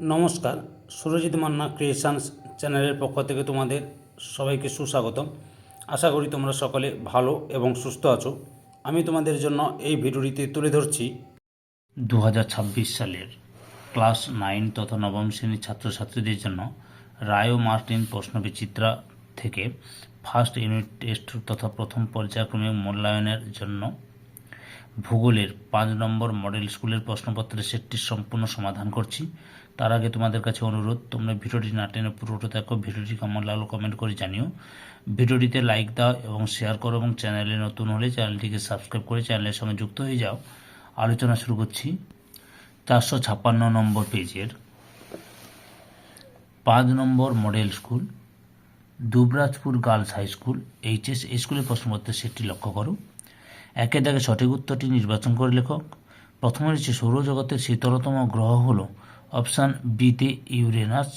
নমস্কার, সুরজিৎ মান্না ক্রিয়েশনস চ্যানেলের পক্ষ থেকে তোমাদের সবাইকে সুস্বাগতম। আশা করি তোমরা সকলে ভালো এবং সুস্থ আছো। আমি তোমাদের জন্য এই ভিডিওটিতে তুলে ধরছি 2026 সালের ক্লাস 9 তথা নবম শ্রেণীর ছাত্রছাত্রীদের জন্য রায় ও মার্টিন প্রশ্নবিচিত্রা থেকে ফার্স্ট ইউনিট টেস্ট তথা প্রথম পর্যায়ক্রমিক মূল্যায়নের জন্য ভূগোলের 5 নম্বর মডেল স্কুলের প্রশ্নপত্রের সেটটির সম্পূর্ণ সমাধান করছি। তার আগে তোমাদের কাছে অনুরোধ, তোমরা ভিডিওটি না টেনে পুরোটা দেখো। ভিডিওটি কেমন লাগলো কমেন্ট করে জানিও। ভিডিওটিতে লাইক দাও এবং শেয়ার করো এবং চ্যানেলে নতুন হলে চ্যানেলটিকে সাবস্ক্রাইব করে চ্যানেলের সঙ্গে যুক্ত হয়ে যাও। আলোচনা শুরু করছি 456 নম্বর পেজের 5 নম্বর model school Dubrajpur girls high school HS এই স্কুলের প্রশ্নপত্রের সেটটি লক্ষ্য করো। একের দাগে সঠিক উত্তরটি নির্বাচন করে লেখক। প্রথমে রয়েছে সৌরজগতের শীতলতম গ্রহ হল অপশান বিতে ইউরেনাস।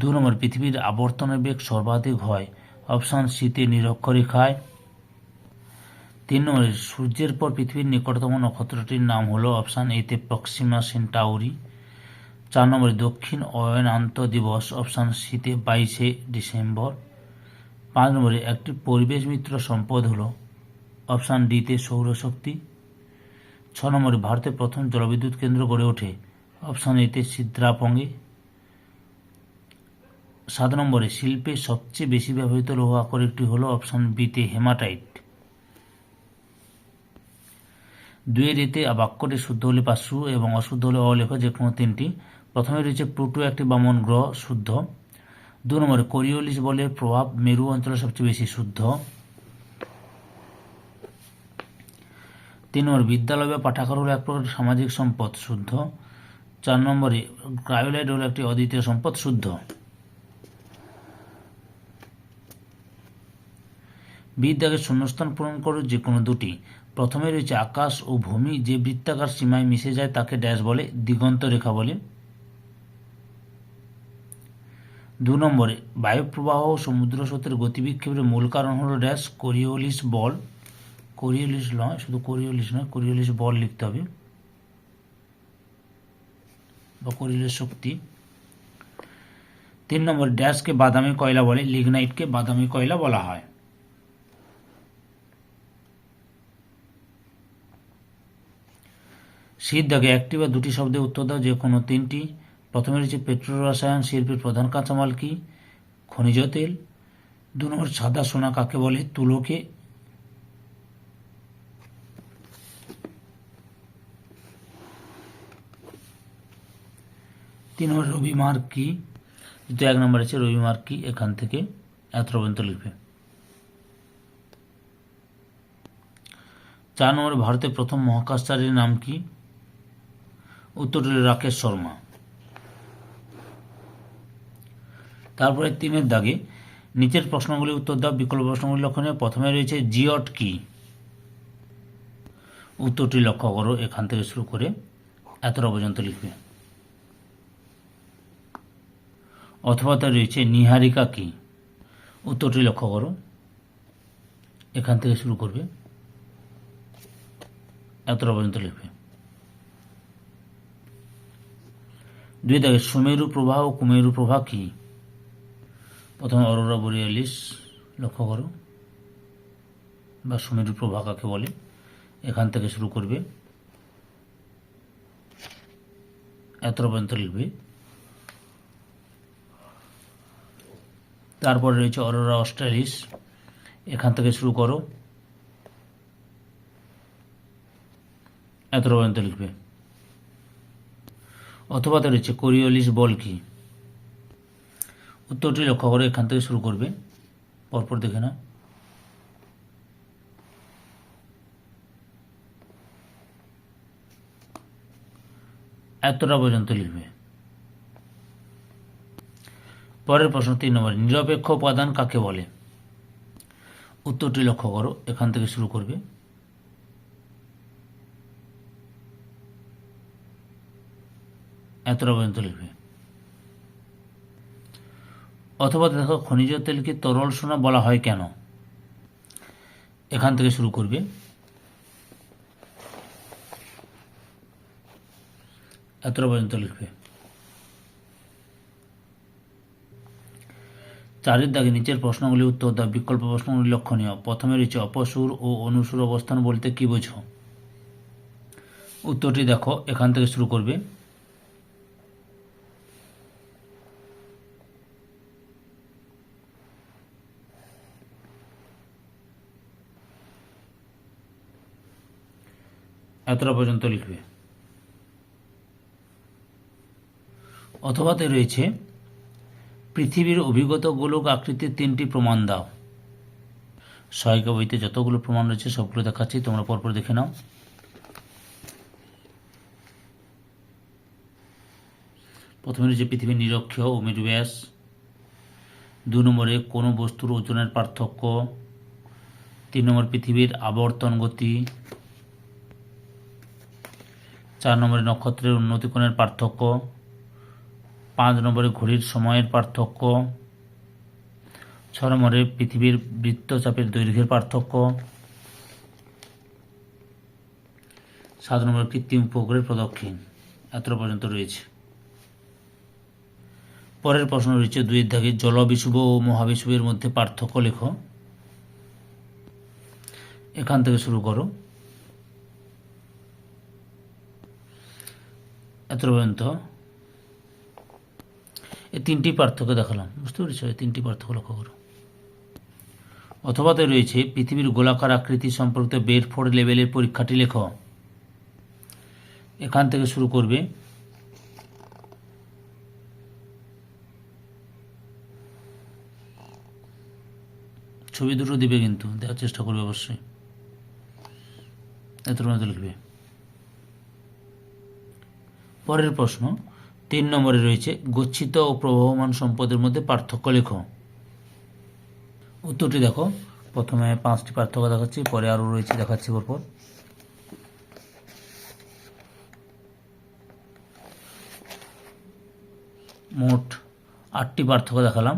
2 নম্বর পৃথিবীর আবর্তনের বেগ সর্বাধিক হয় অপশান সিতে নিরক্ষরেখায়। 3 নম্বরে সূর্যের পর পৃথিবীর নিকটতম নক্ষত্রটির নাম হল অপশান এতে প্রক্সিমা সেন্টাউরি। 4 নম্বরে দক্ষিণ অয়নান্ত দিবস অপশান সিতে 22শে ডিসেম্বর। 5 নম্বরে একটি পরিবেশ মিত্র সম্পদ হল অপশান ডিতে সৌরশক্তি। 6 নম্বরে ভারতের প্রথম জলবিদ্যুৎ কেন্দ্র গড়ে ওঠে অপশান এতে সিদ্রাপঙ্গে। 7 নম্বরে শিল্পে সবচেয়ে বেশি ব্যবহৃত লৌহ আকরিকটি হল অপশান বিতে হেমাটাইট। 2 এতে বাক্যটি শুদ্ধ হলে পাঁচশো এবং অশুদ্ধ হলে অলেখ যে কোনো তিনটি। প্রথমে রয়েছে প্লুটো একটি বামন গ্রহ, শুদ্ধ। 2 নম্বরে কোরিওলিস বলের প্রভাব মেরু অঞ্চলে সবচেয়ে বেশি, শুদ্ধ। 3 নম্বর বিদ্যালয় বা পাঠাগার হল এক প্রকার সামাজিক সম্পদ, শুদ্ধ। 4 নম্বরে ক্রায়োলাইট হল একটি অদ্বিতীয় সম্পদ, শুদ্ধ। বিদ্যাকে শূন্যস্থান পূরণ করো যে কোনো দুটি। প্রথমে রয়েছে আকাশ ও ভূমি যে বৃত্তাকার সীমায় মিশে যায় তাকে ড্যাশ বলে, দিগন্ত রেখা বলে। 2 নম্বরে বায়ুপ্রবাহ ও সমুদ্র স্রোতের গতিবিক্ষেপের মূল কারণ হল ড্যাশ কোরিওলিস বল। কোরিওলিস নয়, শুধু কোরিওলিস নয়, কোরিওলিস বল লিখতে হবে বা কোরিওলিস শক্তি। 3 নম্বর ড্যাশকে বাদামি কয়লা বলে, লিগনাইটকে বাদামি কয়লা বলা হয়। শীত দাগে একটি বা দুটি শব্দে উত্তর দাও যে কোনো তিনটি। প্রথমে রয়েছে পেট্রোরসায়ন শিল্পের প্রধান কাঁচামাল কি, খনিজ তেল। 2 নম্বর সাদা সোনা কাকে বলে, তুলোকে। 3 নম্বর রবি মার্ক কি, যেহেতু 1 নম্বর আছে রবি মার্ক কি, এখান থেকে এত পর্যন্ত লিখবে। 4 নম্বর ভারতের প্রথম মহাকাশচারীর নাম কি, উত্তরটি রাকেশ শর্মা। তারপরে 3 দাগে নিচের প্রশ্নগুলি উত্তর দাও, বিকল্প প্রশ্নগুলি লক্ষণীয়। প্রথমে রয়েছে জিওট কি, উত্তরটি লক্ষ্য করো, এখান থেকে শুরু করে এতটা পর্যন্ত লিখবে। অথবা রয়েছে নিহারিকা কি, উত্তরটি লক্ষ্য করো, এখান থেকে শুরু করবে, এতটা পর্যন্ত লিখবে। 2 দাগে সুমেরু প্রবাহ ও কুমেরু প্রবাহ কি, প্রথমে অরোরা বোরিয়ালিস লক্ষ্য করো বা সুমেরু প্রবাহ কাকে বলে, এখান থেকে শুরু করবে, এতটা পর্যন্ত লিখবে। তারপরে রয়েছে অরোরা অস্ট্রালিস, এখান থেকে শুরু করো, এতটা পর্যন্ত লিখবে। অথবা রয়েছে কোরিওলিস বল কি, উত্তরটি লক্ষ্য করে, এখান থেকে শুরু করবে, পরপর দেখে নাও। এতটা পর্যন্ত লিখবে। পরের প্রশ্ন 3 নম্বর নিরপেক্ষ উপাদান কাকে বলে, উত্তরটি লক্ষ্য করো, এখান থেকে শুরু করবে, এতটা পর্যন্ত লিখবে। অথবা দেখো খনিজ তেলকে তরল সোনা বলা হয় কেন, এখান থেকে শুরু করবে, এতটা পর্যন্ত লিখবে। চারের দাগে নিচের প্রশ্নগুলি উত্তর দাও। বিকল্প প্রশ্নগুলি লক্ষণীয়। প্রথমে রয়েছে অপসুর ও অনুসুর অবস্থান বলতে কী বোঝো? উত্তরটি দেখো, এখান থেকে শুরু করবে। এতটা পর্যন্ত লিখবে। অথবাতে রয়েছে পৃথিবীর অভিগত গোলক আকৃতির 3টি প্রমাণ দাও। সহায়িকা বইতে যতগুলো প্রমাণ রয়েছে সবগুলো দেখাচ্ছি, তোমরা পরপর দেখে নাও। প্রথমে রয়েছে পৃথিবীর নিরক্ষীয় ও মেরু ব্যাস। 2 নম্বরে কোনো বস্তুর ওজনের পার্থক্য। 3 নম্বর পৃথিবীর আবর্তন গতি। 4 নম্বরে নক্ষত্রের উন্নতিকোণের পার্থক্য। 5 নম্বরে ঘড়ির সময়ের পার্থক্য। 6 নম্বরে পৃথিবীর বৃত্তচাপের দৈর্ঘ্যের পার্থক্য। 7 নম্বরে কৃত্রিম উপগ্রহের প্রদক্ষিণ। এতটা পর্যন্ত রয়েছে। পরের প্রশ্ন রয়েছে 2 দাগে জলবিষুব ও মহাবিষুবের মধ্যে পার্থক্য লেখো। এখান থেকে শুরু করো। এতটা পর্যন্ত এই 3টি পার্থক্য দেখালাম, বুঝতে পেরেছ? এই 3টি পার্থক্য লক্ষ্য করো। অথবাতে রয়েছে পৃথিবীর গোলাকার আকৃতি সম্পর্কিত বেডফোর্ড লেভেলের পরীক্ষাটি লেখো। এখান থেকে শুরু করবে। ছবি দুটো দিবে, কিন্তু দেওয়ার চেষ্টা করবে অবশ্যই। এতটা মতো লিখবে। পরের প্রশ্ন 3 নম্বরে রয়েছে গচ্ছিত ও প্রবহমান সম্পদের মধ্যে পার্থক্য লেখো। উত্তরটি দেখো। প্রথমে 5টি পার্থক্য দেখাচ্ছি, পরে আরও রয়েছে, দেখাচ্ছি পরপর। মোট 8টি পার্থক্য দেখালাম।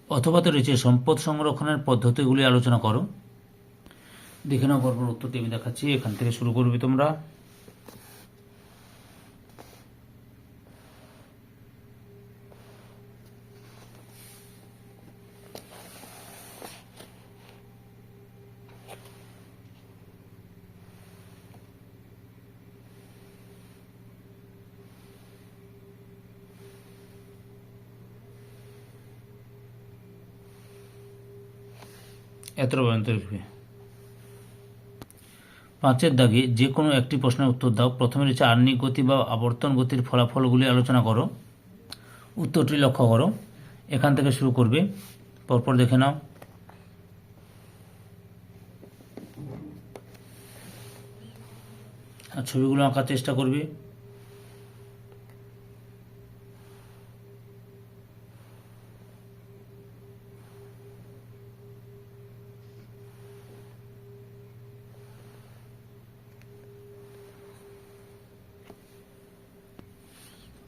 অথবাতে রয়েছে সম্পদ সংরক্ষণের পদ্ধতিগুলি আলোচনা করো। দেখে নাও পরপর উত্তরটি আমি দেখাচ্ছি। এখান থেকে শুরু করবে তোমরা। এতটা পর্যন্ত লিখবে। 5-এর দাগে যে কোনো একটি প্রশ্নের উত্তর দাও। প্রথমে রয়েছে আহ্নিক গতি বা আবর্তন গতির ফলাফলগুলি আলোচনা করো। উত্তরটি লক্ষ্য করো। এখান থেকে শুরু করবে, পরপর দেখে নাও। আর ছবিগুলো আঁকার চেষ্টা করবে।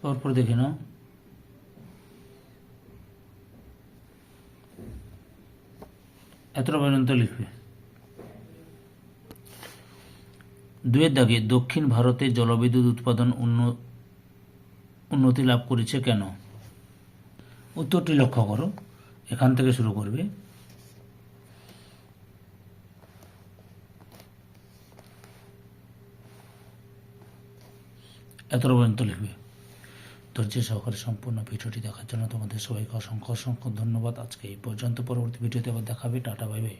পরপর দেখে নাও। এতটা পর্যন্ত লিখবে। 2-এর দাগে দক্ষিণ ভারতে জলবিদ্যুৎ উৎপাদন উন্নতি লাভ করেছে কেন? উত্তরটি লক্ষ্য করো। এখান থেকে শুরু করবে। এতটা পর্যন্ত লিখবে। ধৈর্য সহকারে সম্পূর্ণ ভিডিওটি দেখার জন্য তোমাদের সবাইকে অসংখ্য অসংখ্য ধন্যবাদ। আজকে এই পর্যন্ত। পরবর্তী ভিডিওতে আবার দেখাবে। Tata, bye bye.